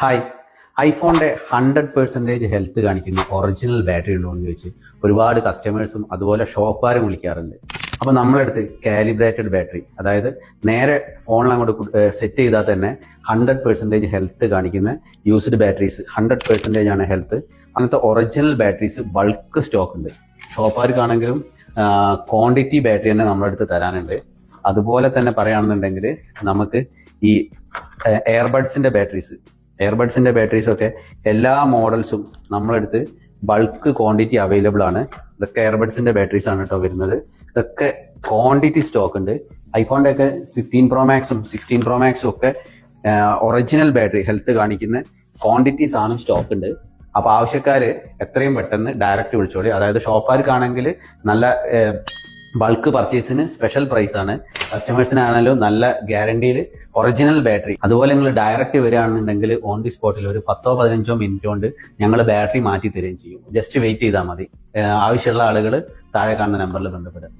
Hi, ഐഫോണിന്റെ 100% health കാണിക്കുന്ന original battery ഉണ്ടോ എന്ന് ചോദിച്ച് ഒരുപാട് കസ്റ്റമേഴ്സും അതുപോലെ ഷോപ്പുകാരും വിളിക്കാറുണ്ട്. അപ്പോൾ നമ്മളെടുത്ത് കാലിബ്രേറ്റഡ് ബാറ്ററി, അതായത് നേരെ ഫോണിൽ അങ്ങോട്ട് സെറ്റ് ചെയ്താൽ തന്നെ 100% ഹെൽത്ത് കാണിക്കുന്ന യൂസ്ഡ് ബാറ്ററീസ്, 100% ആണ് ഹെൽത്ത്. അങ്ങനത്തെ ഒറിജിനൽ ബാറ്ററീസ് ബൾക്ക് സ്റ്റോക്ക് ഉണ്ട്. ഷോപ്പുകാർക്കാണെങ്കിലും ക്വാണ്ടിറ്റി ബാറ്ററി തന്നെ നമ്മളെടുത്ത് തരാനുണ്ട്. അതുപോലെ തന്നെ പറയുകയാണെന്നുണ്ടെങ്കിൽ നമുക്ക് ഈ എയർബഡ്സിന്റെ ബാറ്ററീസ് ഒക്കെ എല്ലാ മോഡൽസും നമ്മളെടുത്ത് ബൾക്ക് ക്വാണ്ടിറ്റി അവൈലബിൾ ആണ്. ഇതൊക്കെ എയർബഡ്സിന്റെ ബാറ്ററീസ് ആണ് കേട്ടോ വരുന്നത്. ഇതൊക്കെ ക്വാണ്ടിറ്റി സ്റ്റോക്ക് ഉണ്ട്. ഐഫോണിന്റെ ഒക്കെ 15 Pro Maxും 16 Pro Maxും ഒക്കെ ഒറിജിനൽ ബാറ്ററി ഹെൽത്ത് കാണിക്കുന്ന ക്വാണ്ടിറ്റി സാധനം സ്റ്റോക്ക് ഉണ്ട്. അപ്പൊ ആവശ്യക്കാര് എത്രയും പെട്ടെന്ന് ഡയറക്റ്റ് വിളിച്ചോളി. അതായത് ഷോപ്പുകാർക്കാണെങ്കിൽ നല്ല ബൾക്ക് പർച്ചേസിന് സ്പെഷ്യൽ പ്രൈസ് ആണ്. കസ്റ്റമേഴ്സിനാണെങ്കിലും നല്ല ഗ്യാരണ്ടിയിൽ ഒറിജിനൽ ബാറ്ററി. അതുപോലെ നിങ്ങൾ ഡയറക്റ്റ് വരികയാണെന്നുണ്ടെങ്കിൽ ഓൺ ദി സ്പോട്ടിൽ ഒരു 10-15 മിനിറ്റ് കൊണ്ട് ഞങ്ങൾ ബാറ്ററി മാറ്റി തരികയും ചെയ്യും. ജസ്റ്റ് വെയിറ്റ് ചെയ്താൽ മതി. ആവശ്യമുള്ള ആളുകൾ താഴെ കാണുന്ന നമ്പറിൽ ബന്ധപ്പെടുക.